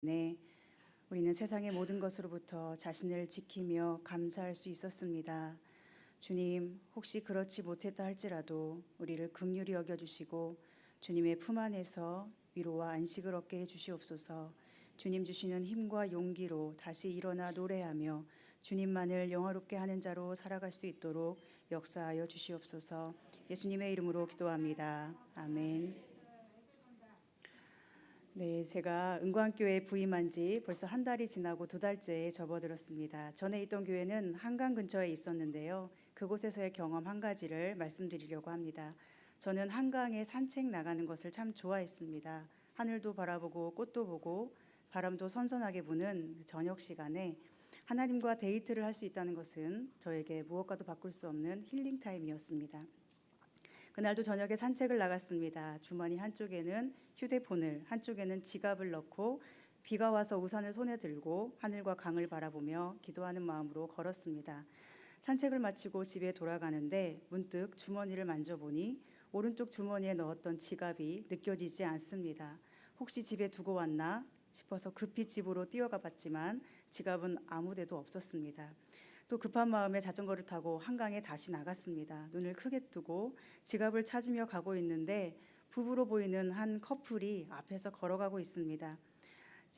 네, 우리는 세상의 모든 것으로부터 자신을 지키며 감사할 수 있었습니다. 주님, 혹시 그렇지 못했다 할지라도 우리를 긍휼히 여겨주시고 주님의 품 안에서 위로와 안식을 얻게 해주시옵소서. 주님 주시는 힘과 용기로 다시 일어나 노래하며 주님만을 영화롭게 하는 자로 살아갈 수 있도록 역사하여 주시옵소서. 예수님의 이름으로 기도합니다. 아멘. 네, 제가 은광교회에 부임한 지 벌써 한 달이 지나고 두 달째에 접어들었습니다. 전에 있던 교회는 한강 근처에 있었는데요. 그곳에서의 경험 한 가지를 말씀드리려고 합니다. 저는 한강에 산책 나가는 것을 참 좋아했습니다. 하늘도 바라보고 꽃도 보고 바람도 선선하게 부는 저녁 시간에 하나님과 데이트를 할 수 있다는 것은 저에게 무엇과도 바꿀 수 없는 힐링 타임이었습니다. 그날도 저녁에 산책을 나갔습니다. 주머니 한쪽에는 휴대폰을, 한쪽에는 지갑을 넣고 비가 와서 우산을 손에 들고 하늘과 강을 바라보며 기도하는 마음으로 걸었습니다. 산책을 마치고 집에 돌아가는데 문득 주머니를 만져보니 오른쪽 주머니에 넣었던 지갑이 느껴지지 않습니다. 혹시 집에 두고 왔나 싶어서 급히 집으로 뛰어가 봤지만 지갑은 아무 데도 없었습니다. 또 급한 마음에 자전거를 타고 한강에 다시 나갔습니다. 눈을 크게 뜨고 지갑을 찾으며 가고 있는데 부부로 보이는 한 커플이 앞에서 걸어가고 있습니다.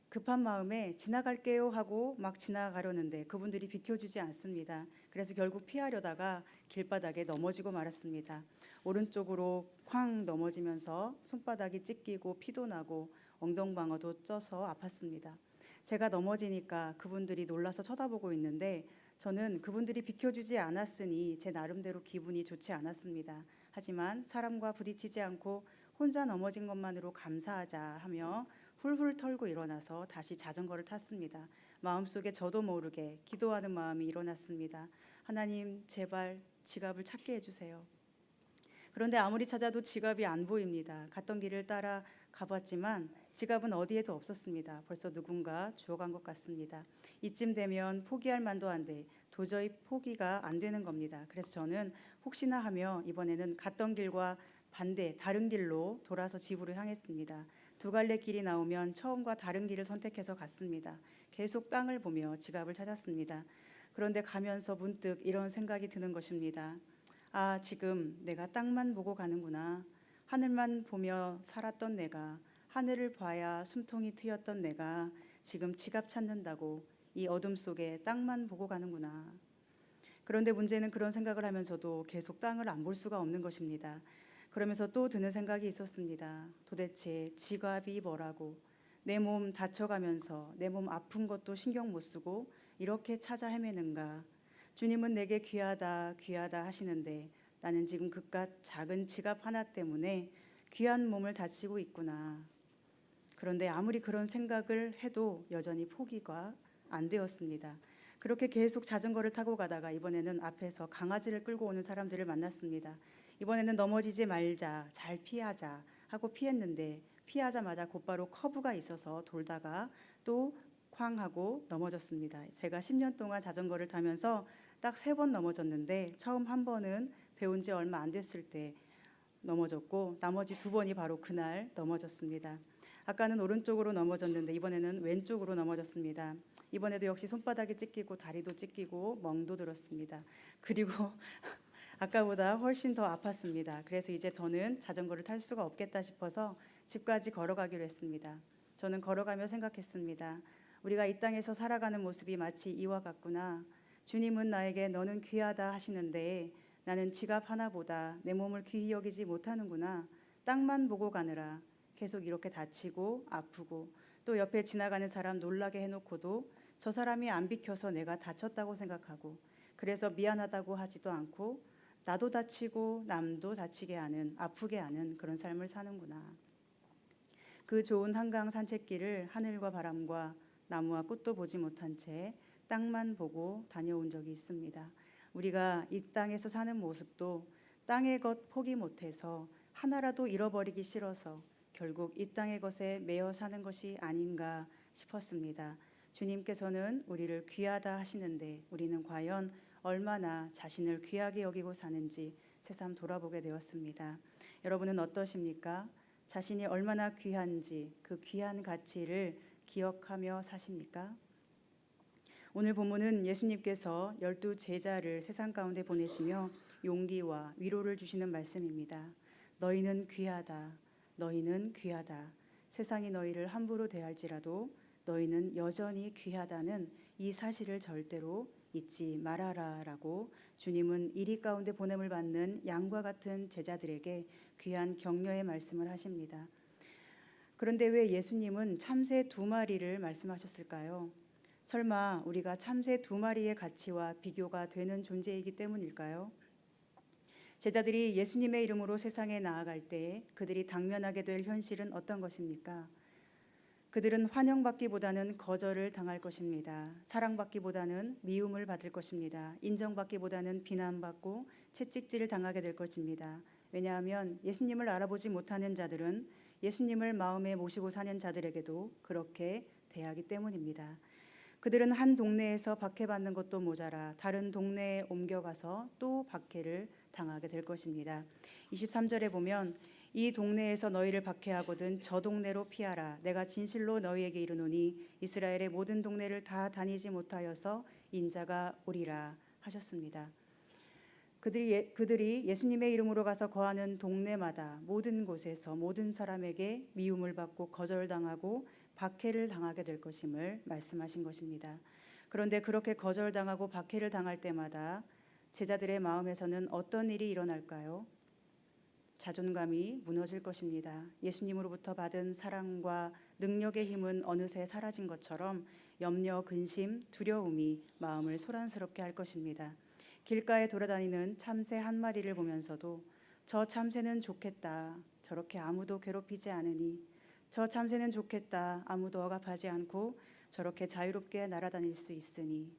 급한 마음에 지나갈게요 하고 막 지나가려는데 그분들이 비켜주지 않습니다. 그래서 결국 피하려다가 길바닥에 넘어지고 말았습니다. 오른쪽으로 쾅 넘어지면서 손바닥이 찢기고 피도 나고 엉덩방아도 쪄서 아팠습니다. 제가 넘어지니까 그분들이 놀라서 쳐다보고 있는데 저는 그분들이 비켜주지 않았으니 제 나름대로 기분이 좋지 않았습니다. 하지만 사람과 부딪히지 않고 혼자 넘어진 것만으로 감사하자 하며 훌훌 털고 일어나서 다시 자전거를 탔습니다. 마음속에 저도 모르게 기도하는 마음이 일어났습니다. 하나님, 제발 지갑을 찾게 해주세요. 그런데 아무리 찾아도 지갑이 안 보입니다. 갔던 길을 따라 가봤지만 지갑은 어디에도 없었습니다. 벌써 누군가 주워간 것 같습니다. 이쯤 되면 포기할 만도 한데 도저히 포기가 안 되는 겁니다. 그래서 저는 혹시나 하며 이번에는 갔던 길과 반대 다른 길로 돌아서 집으로 향했습니다. 두 갈래 길이 나오면 처음과 다른 길을 선택해서 갔습니다. 계속 땅을 보며 지갑을 찾았습니다. 그런데 가면서 문득 이런 생각이 드는 것입니다. 아, 지금 내가 땅만 보고 가는구나. 하늘만 보며 살았던 내가, 하늘을 봐야 숨통이 트였던 내가 지금 지갑 찾는다고 이 어둠 속에 땅만 보고 가는구나. 그런데 문제는 그런 생각을 하면서도 계속 땅을 안 볼 수가 없는 것입니다. 그러면서 또 드는 생각이 있었습니다. 도대체 지갑이 뭐라고? 내 몸 다쳐가면서 내 몸 아픈 것도 신경 못 쓰고 이렇게 찾아 헤매는가? 주님은 내게 귀하다 귀하다 하시는데 나는 지금 그깟 작은 지갑 하나 때문에 귀한 몸을 다치고 있구나. 그런데 아무리 그런 생각을 해도 여전히 포기가 안 되었습니다. 그렇게 계속 자전거를 타고 가다가 이번에는 앞에서 강아지를 끌고 오는 사람들을 만났습니다. 이번에는 넘어지지 말자, 잘 피하자 하고 피했는데 피하자마자 곧바로 커브가 있어서 돌다가 또 쾅 하고 넘어졌습니다. 제가 10년 동안 자전거를 타면서 딱 3번 넘어졌는데 처음 한 번은 배운 지 얼마 안 됐을 때 넘어졌고 나머지 2번이 바로 그날 넘어졌습니다. 아까는 오른쪽으로 넘어졌는데 이번에는 왼쪽으로 넘어졌습니다. 이번에도 역시 손바닥이 찢기고 다리도 찢기고 멍도 들었습니다. 그리고 아까보다 훨씬 더 아팠습니다. 그래서 이제 더는 자전거를 탈 수가 없겠다 싶어서 집까지 걸어가기로 했습니다. 저는 걸어가며 생각했습니다. 우리가 이 땅에서 살아가는 모습이 마치 이와 같구나. 주님은 나에게 너는 귀하다 하시는데 나는 지갑 하나보다 내 몸을 귀히 여기지 못하는구나. 땅만 보고 가느라 계속 이렇게 다치고 아프고 또 옆에 지나가는 사람 놀라게 해놓고도 저 사람이 안 비켜서 내가 다쳤다고 생각하고 그래서 미안하다고 하지도 않고 나도 다치고 남도 다치게 하는 아프게 하는 그런 삶을 사는구나. 그 좋은 한강 산책길을 하늘과 바람과 나무와 꽃도 보지 못한 채 땅만 보고 다녀온 적이 있습니다. 우리가 이 땅에서 사는 모습도 땅의 것 포기 못해서 하나라도 잃어버리기 싫어서 결국 이 땅의 것에 매여 사는 것이 아닌가 싶었습니다. 주님께서는 우리를 귀하다 하시는데 우리는 과연 얼마나 자신을 귀하게 여기고 사는지 새삼 돌아보게 되었습니다. 여러분은 어떠십니까? 자신이 얼마나 귀한지 그 귀한 가치를 기억하며 사십니까? 오늘 본문은 예수님께서 12 제자를 세상 가운데 보내시며 용기와 위로를 주시는 말씀입니다. 너희는 귀하다. 너희는 귀하다. 세상이 너희를 함부로 대할지라도 너희는 여전히 귀하다는 이 사실을 절대로 잊지 말아라 라고 주님은 이리 가운데 보냄을 받는 양과 같은 제자들에게 귀한 격려의 말씀을 하십니다. 그런데 왜 예수님은 참새 2마리를 말씀하셨을까요? 설마 우리가 참새 2마리의 가치와 비교가 되는 존재이기 때문일까요? 제자들이 예수님의 이름으로 세상에 나아갈 때 그들이 당면하게 될 현실은 어떤 것입니까? 그들은 환영받기보다는 거절을 당할 것입니다. 사랑받기보다는 미움을 받을 것입니다. 인정받기보다는 비난받고 채찍질을 당하게 될 것입니다. 왜냐하면 예수님을 알아보지 못하는 자들은 예수님을 마음에 모시고 사는 자들에게도 그렇게 대하기 때문입니다. 그들은 한 동네에서 박해받는 것도 모자라 다른 동네에 옮겨가서 또 박해를 당하게 될 것입니다. 23절에 보면 이 동네에서 너희를 박해하거든 저 동네로 피하라. 내가 진실로 너희에게 이르노니 이스라엘의 모든 동네를 다 다니지 못하여서 인자가 오리라 하셨습니다. 그들이 예수님의 이름으로 가서 거하는 동네마다 모든 곳에서 모든 사람에게 미움을 받고 거절당하고 박해를 당하게 될 것임을 말씀하신 것입니다. 그런데 그렇게 거절당하고 박해를 당할 때마다 제자들의 마음에서는 어떤 일이 일어날까요? 자존감이 무너질 것입니다. 예수님으로부터 받은 사랑과 능력의 힘은 어느새 사라진 것처럼 염려, 근심, 두려움이 마음을 소란스럽게 할 것입니다. 길가에 돌아다니는 참새 1마리를 보면서도 저 참새는 좋겠다. 저렇게 아무도 괴롭히지 않으니. 저 참새는 좋겠다. 아무도 억압하지 않고 저렇게 자유롭게 날아다닐 수 있으니.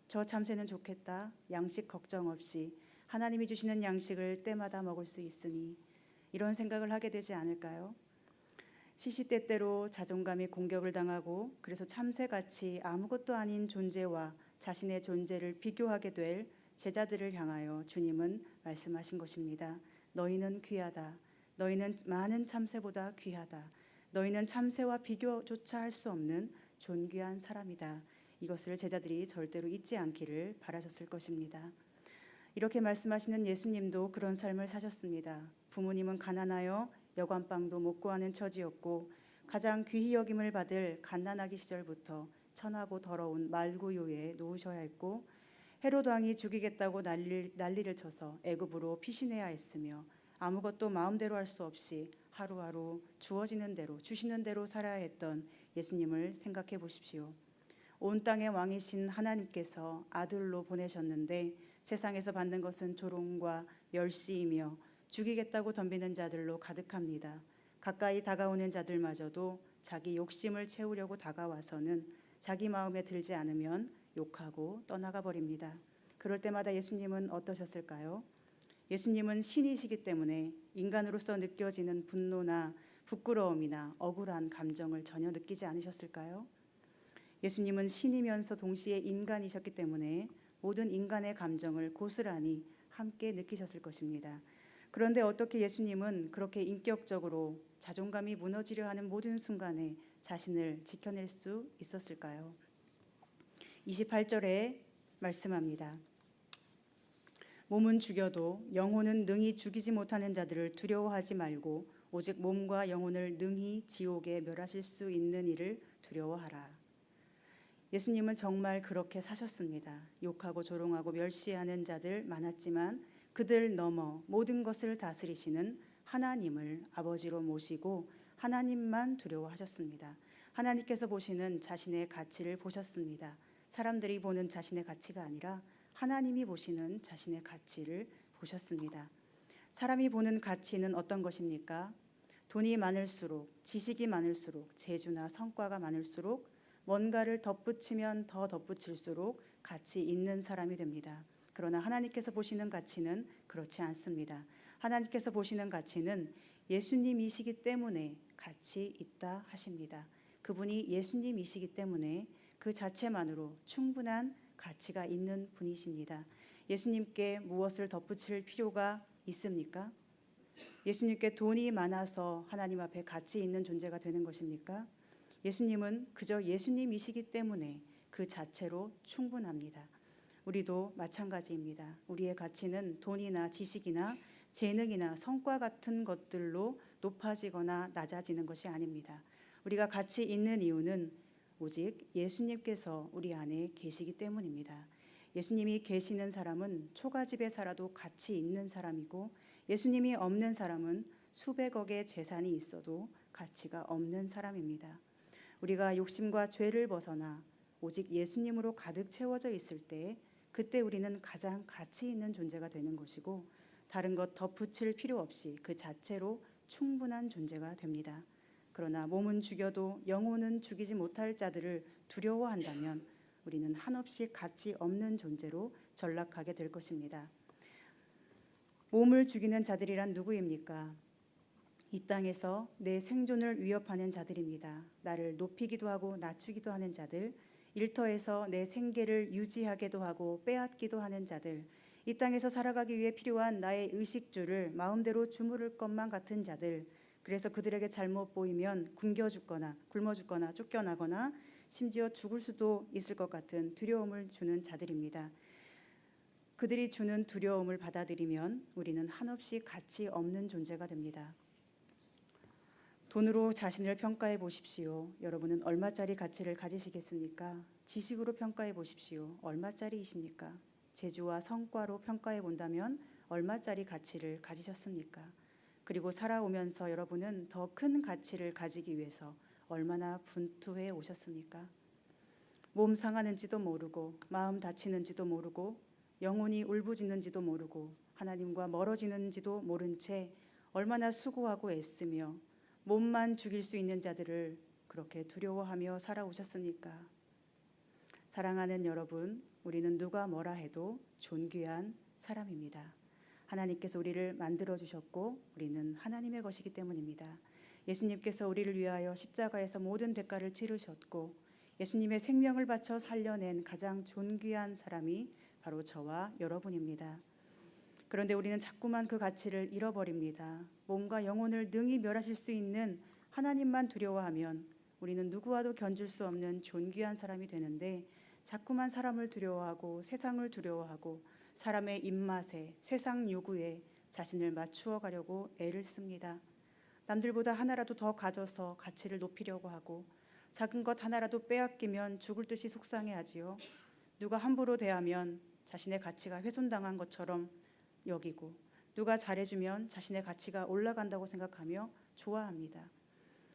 저 참새는 좋겠다. 양식 걱정 없이 하나님이 주시는 양식을 때마다 먹을 수 있으니. 이런 생각을 하게 되지 않을까요? 시시때때로 자존감이 공격을 당하고 그래서 참새같이 아무것도 아닌 존재와 자신의 존재를 비교하게 될 제자들을 향하여 주님은 말씀하신 것입니다. 너희는 귀하다. 너희는 많은 참새보다 귀하다. 너희는 참새와 비교조차 할 수 없는 존귀한 사람이다. 이것을 제자들이 절대로 잊지 않기를 바라셨을 것입니다. 이렇게 말씀하시는 예수님도 그런 삶을 사셨습니다. 부모님은 가난하여 여관방도 못 구하는 처지였고 가장 귀히 여김을 받을 갓난아기 시절부터 천하고 더러운 말구요에 놓으셔야 했고 헤롯 왕이 죽이겠다고 난리를 쳐서 애굽으로 피신해야 했으며 아무것도 마음대로 할 수 없이 하루하루 주어지는 대로 주시는 대로 살아야 했던 예수님을 생각해 보십시오. 온 땅의 왕이신 하나님께서 아들로 보내셨는데 세상에서 받는 것은 조롱과 멸시이며 죽이겠다고 덤비는 자들로 가득합니다. 가까이 다가오는 자들마저도 자기 욕심을 채우려고 다가와서는 자기 마음에 들지 않으면 욕하고 떠나가 버립니다. 그럴 때마다 예수님은 어떠셨을까요? 예수님은 신이시기 때문에 인간으로서 느껴지는 분노나 부끄러움이나 억울한 감정을 전혀 느끼지 않으셨을까요? 예수님은 신이면서 동시에 인간이셨기 때문에 모든 인간의 감정을 고스란히 함께 느끼셨을 것입니다. 그런데 어떻게 예수님은 그렇게 인격적으로 자존감이 무너지려 하는 모든 순간에 자신을 지켜낼 수 있었을까요? 28절에 말씀합니다. 몸은 죽여도 영혼은 능히 죽이지 못하는 자들을 두려워하지 말고 오직 몸과 영혼을 능히 지옥에 멸하실 수 있는 이를 두려워하라. 예수님은 정말 그렇게 사셨습니다. 욕하고 조롱하고 멸시하는 자들 많았지만 그들 넘어 모든 것을 다스리시는 하나님을 아버지로 모시고 하나님만 두려워하셨습니다. 하나님께서 보시는 자신의 가치를 보셨습니다. 사람들이 보는 자신의 가치가 아니라 하나님이 보시는 자신의 가치를 보셨습니다. 사람이 보는 가치는 어떤 것입니까? 돈이 많을수록, 지식이 많을수록, 재주나 성과가 많을수록 뭔가를 덧붙이면 더 덧붙일수록 가치 있는 사람이 됩니다. 그러나 하나님께서 보시는 가치는 그렇지 않습니다. 하나님께서 보시는 가치는 예수님이시기 때문에 가치 있다 하십니다. 그분이 예수님이시기 때문에 그 자체만으로 충분한 가치가 있는 분이십니다. 예수님께 무엇을 덧붙일 필요가 있습니까? 예수님께 돈이 많아서 하나님 앞에 가치 있는 존재가 되는 것입니까? 예수님은 그저 예수님이시기 때문에 그 자체로 충분합니다. 우리도 마찬가지입니다. 우리의 가치는 돈이나 지식이나 재능이나 성과 같은 것들로 높아지거나 낮아지는 것이 아닙니다. 우리가 가치 있는 이유는 오직 예수님께서 우리 안에 계시기 때문입니다. 예수님이 계시는 사람은 초가집에 살아도 가치 있는 사람이고, 예수님이 없는 사람은 수백억의 재산이 있어도 가치가 없는 사람입니다. 우리가 욕심과 죄를 벗어나 오직 예수님으로 가득 채워져 있을 때, 그때 우리는 가장 가치 있는 존재가 되는 것이고, 다른 것 덧붙일 필요 없이 그 자체로 충분한 존재가 됩니다. 그러나 몸은 죽여도 영혼은 죽이지 못할 자들을 두려워한다면 우리는 한없이 가치 없는 존재로 전락하게 될 것입니다. 몸을 죽이는 자들이란 누구입니까? 이 땅에서 내 생존을 위협하는 자들입니다. 나를 높이기도 하고 낮추기도 하는 자들, 일터에서 내 생계를 유지하기도 하고 빼앗기도 하는 자들, 이 땅에서 살아가기 위해 필요한 나의 의식주를 마음대로 주무를 것만 같은 자들, 그래서 그들에게 잘못 보이면 굶겨 죽거나 굶어 죽거나 쫓겨나거나 심지어 죽을 수도 있을 것 같은 두려움을 주는 자들입니다. 그들이 주는 두려움을 받아들이면 우리는 한없이 가치 없는 존재가 됩니다. 돈으로 자신을 평가해 보십시오. 여러분은 얼마짜리 가치를 가지시겠습니까? 지식으로 평가해 보십시오. 얼마짜리이십니까? 재주와 성과로 평가해 본다면 얼마짜리 가치를 가지셨습니까? 그리고 살아오면서 여러분은 더 큰 가치를 가지기 위해서 얼마나 분투해 오셨습니까? 몸 상하는지도 모르고 마음 다치는지도 모르고 영혼이 울부짖는지도 모르고 하나님과 멀어지는지도 모른 채 얼마나 수고하고 애쓰며 몸만 죽일 수 있는 자들을 그렇게 두려워하며 살아오셨습니까? 사랑하는 여러분, 우리는 누가 뭐라 해도 존귀한 사람입니다. 하나님께서 우리를 만들어 주셨고 우리는 하나님의 것이기 때문입니다. 예수님께서 우리를 위하여 십자가에서 모든 대가를 치르셨고 예수님의 생명을 바쳐 살려낸 가장 존귀한 사람이 바로 저와 여러분입니다. 그런데 우리는 자꾸만 그 가치를 잃어버립니다. 몸과 영혼을 능히 멸하실 수 있는 하나님만 두려워하면 우리는 누구와도 견줄 수 없는 존귀한 사람이 되는데, 자꾸만 사람을 두려워하고 세상을 두려워하고 사람의 입맛에 세상 요구에 자신을 맞추어 가려고 애를 씁니다. 남들보다 하나라도 더 가져서 가치를 높이려고 하고 작은 것 하나라도 빼앗기면 죽을 듯이 속상해하지요. 누가 함부로 대하면 자신의 가치가 훼손당한 것처럼 여기고 누가 잘해주면 자신의 가치가 올라간다고 생각하며 좋아합니다.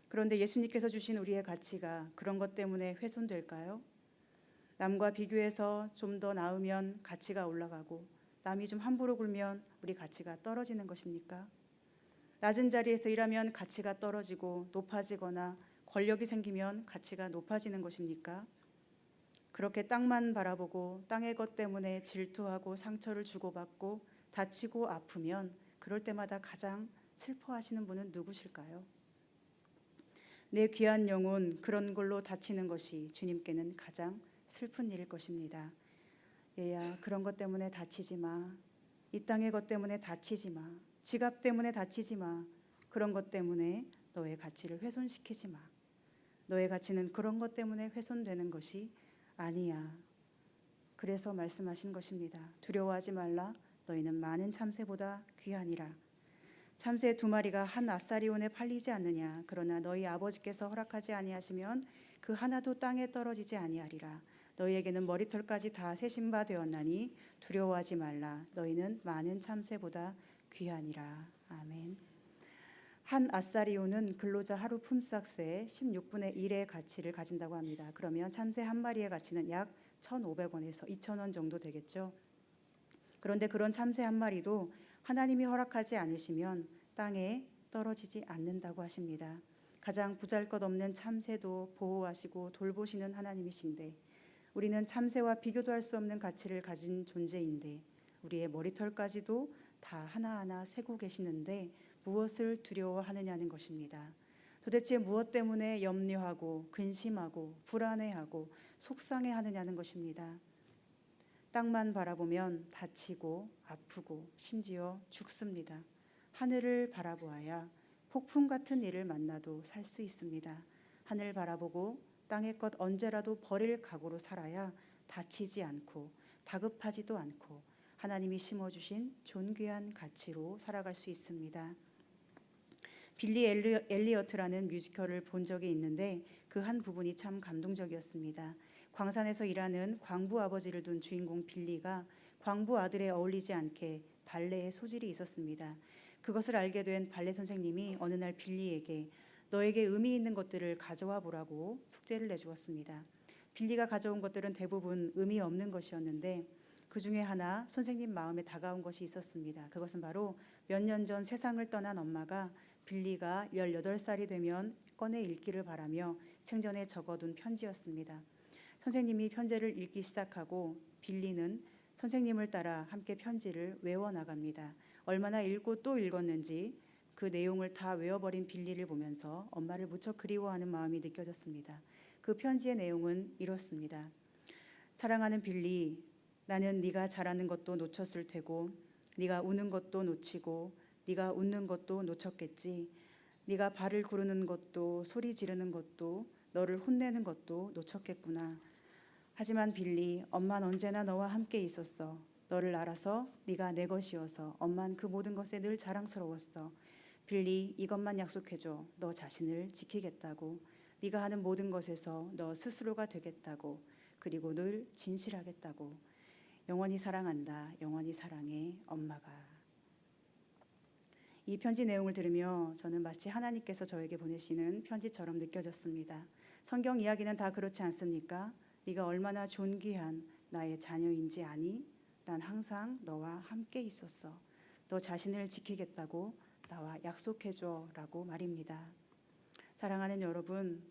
그런데 예수님께서 주신 우리의 가치가 그런 것 때문에 훼손될까요? 남과 비교해서 좀 더 나으면 가치가 올라가고 남이 좀 함부로 굴면 우리 가치가 떨어지는 것입니까? 낮은 자리에서 일하면 가치가 떨어지고 높아지거나 권력이 생기면 가치가 높아지는 것입니까? 그렇게 땅만 바라보고 땅의 것 때문에 질투하고 상처를 주고받고 다치고 아프면 그럴 때마다 가장 슬퍼하시는 분은 누구실까요? 내 귀한 영혼 그런 걸로 다치는 것이 주님께는 가장 슬픈 일일 것입니다. 얘야, 그런 것 때문에 다치지 마. 이 땅의 것 때문에 다치지 마. 지갑 때문에 다치지 마. 그런 것 때문에 너의 가치를 훼손시키지 마. 너의 가치는 그런 것 때문에 훼손되는 것이 아니야. 그래서 말씀하신 것입니다. 두려워하지 말라. 너희는 많은 참새보다 귀하니라. 참새 2마리가 한 아사리온에 팔리지 않느냐. 그러나 너희 아버지께서 허락하지 아니하시면 그 하나도 땅에 떨어지지 아니하리라. 너희에게는 머리털까지 다 세신 바 되었나니 두려워하지 말라. 너희는 많은 참새보다 귀하니라. 아멘. 한 아사리온은 근로자 하루 품삯의 16분의 1의 가치를 가진다고 합니다. 그러면 참새 한 마리의 가치는 약 1,500원에서 2,000원 정도 되겠죠. 그런데 그런 참새 한 마리도 하나님이 허락하지 않으시면 땅에 떨어지지 않는다고 하십니다. 가장 보잘것없는 참새도 보호하시고 돌보시는 하나님이신데, 우리는 참새와 비교도 할 수 없는 가치를 가진 존재인데 우리의 머리털까지도 다 하나하나 세고 계시는데 무엇을 두려워하느냐는 것입니다. 도대체 무엇 때문에 염려하고 근심하고 불안해하고 속상해하느냐는 것입니다. 땅만 바라보면 다치고 아프고 심지어 죽습니다. 하늘을 바라보아야 폭풍 같은 일을 만나도 살 수 있습니다. 하늘 바라보고 땅의 것 언제라도 버릴 각오로 살아야 다치지 않고 다급하지도 않고 하나님이 심어주신 존귀한 가치로 살아갈 수 있습니다. 빌리 엘리어트라는 뮤지컬을 본 적이 있는데 그 한 부분이 참 감동적이었습니다. 광산에서 일하는 광부 아버지를 둔 주인공 빌리가 광부 아들에 어울리지 않게 발레에 소질이 있었습니다. 그것을 알게 된 발레 선생님이 어느 날 빌리에게 너에게 의미 있는 것들을 가져와 보라고 숙제를 내주었습니다. 빌리가 가져온 것들은 대부분 의미 없는 것이었는데 그 중에 하나 선생님 마음에 다가온 것이 있었습니다. 그것은 바로 몇 년 전 세상을 떠난 엄마가 빌리가 18살이 되면 꺼내 읽기를 바라며 생전에 적어둔 편지였습니다. 선생님이 편지를 읽기 시작하고 빌리는 선생님을 따라 함께 편지를 외워나갑니다. 얼마나 읽고 또 읽었는지 그 내용을 다 외워버린 빌리를 보면서 엄마를 무척 그리워하는 마음이 느껴졌습니다. 그 편지의 내용은 이렇습니다. 사랑하는 빌리, 나는 네가 잘하는 것도 놓쳤을 테고 네가 우는 것도 놓치고 네가 웃는 것도 놓쳤겠지. 네가 발을 구르는 것도 소리 지르는 것도 너를 혼내는 것도 놓쳤겠구나. 하지만 빌리, 엄만 언제나 너와 함께 있었어. 너를 알아서 네가 내 것이어서 엄만 그 모든 것에 늘 자랑스러웠어. 빌리, 이것만 약속해줘. 너 자신을 지키겠다고. 네가 하는 모든 것에서 너 스스로가 되겠다고. 그리고 늘 진실하겠다고. 영원히 사랑한다. 영원히 사랑해. 엄마가. 이 편지 내용을 들으며 저는 마치 하나님께서 저에게 보내시는 편지처럼 느껴졌습니다. 성경 이야기는 다 그렇지 않습니까? 네가 얼마나 존귀한 나의 자녀인지 아니? 난 항상 너와 함께 있었어. 너 자신을 지키겠다고 나와 약속해줘라고 말입니다. 사랑하는 여러분,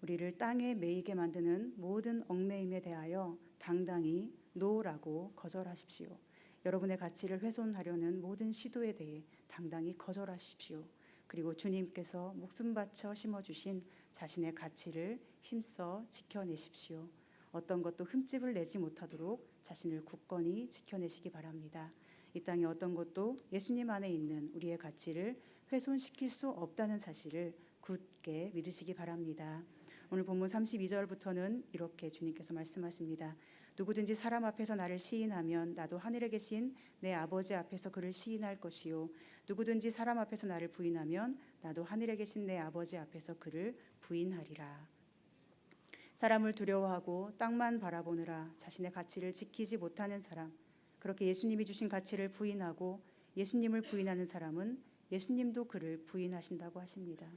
우리를 땅에 매이게 만드는 모든 얽매임에 대하여 당당히 노라고 거절하십시오. 여러분의 가치를 훼손하려는 모든 시도에 대해 당당히 거절하십시오. 그리고 주님께서 목숨 바쳐 심어주신 자신의 가치를 힘써 지켜내십시오. 어떤 것도 흠집을 내지 못하도록 자신을 굳건히 지켜내시기 바랍니다. 이 땅에 어떤 것도 예수님 안에 있는 우리의 가치를 훼손시킬 수 없다는 사실을 굳게 믿으시기 바랍니다. 오늘 본문 32절부터는 이렇게 주님께서 말씀하십니다. 누구든지 사람 앞에서 나를 시인하면 나도 하늘에 계신 내 아버지 앞에서 그를 시인할 것이요 누구든지 사람 앞에서 나를 부인하면 나도 하늘에 계신 내 아버지 앞에서 그를 부인하리라. 사람을 두려워하고 땅만 바라보느라 자신의 가치를 지키지 못하는 사람, 그렇게 예수님이 주신 가치를 부인하고 예수님을 부인하는 사람은 예수님도 그를 부인하신다고 하십니다.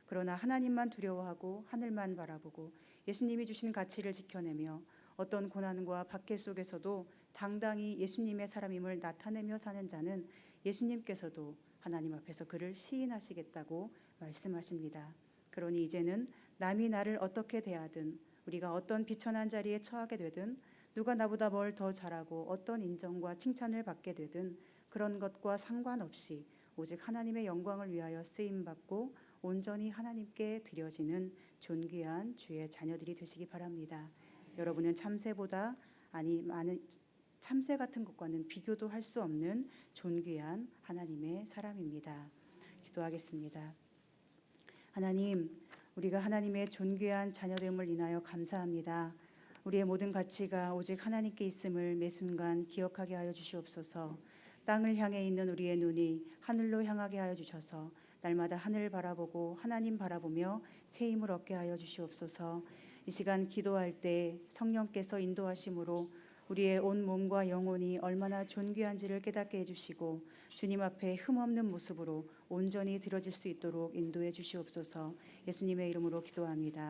그러나 하나님만 두려워하고 하늘만 바라보고 예수님이 주신 가치를 지켜내며 어떤 고난과 박해 속에서도 당당히 예수님의 사람임을 나타내며 사는 자는 예수님께서도 하나님 앞에서 그를 시인하시겠다고 말씀하십니다. 그러니 이제는 남이 나를 어떻게 대하든 우리가 어떤 비천한 자리에 처하게 되든 누가 나보다 뭘 더 잘하고 어떤 인정과 칭찬을 받게 되든 그런 것과 상관없이 오직 하나님의 영광을 위하여 쓰임받고 온전히 하나님께 드려지는 존귀한 주의 자녀들이 되시기 바랍니다. 여러분은 참새보다 많은 참새 같은 것과는 비교도 할 수 없는 존귀한 하나님의 사람입니다. 기도하겠습니다. 하나님, 우리가 하나님의 존귀한 자녀됨을 인하여 감사합니다. 우리의 모든 가치가 오직 하나님께 있음을 매 순간 기억하게 하여 주시옵소서. 땅을 향해 있는 우리의 눈이 하늘로 향하게 하여 주셔서 날마다 하늘 바라보고 하나님 바라보며 새 힘을 얻게 하여 주시옵소서. 이 시간 기도할 때 성령께서 인도하심으로 우리의 온 몸과 영혼이 얼마나 존귀한지를 깨닫게 해주시고 주님 앞에 흠없는 모습으로 온전히 드려질 수 있도록 인도해 주시옵소서. 예수님의 이름으로 기도합니다.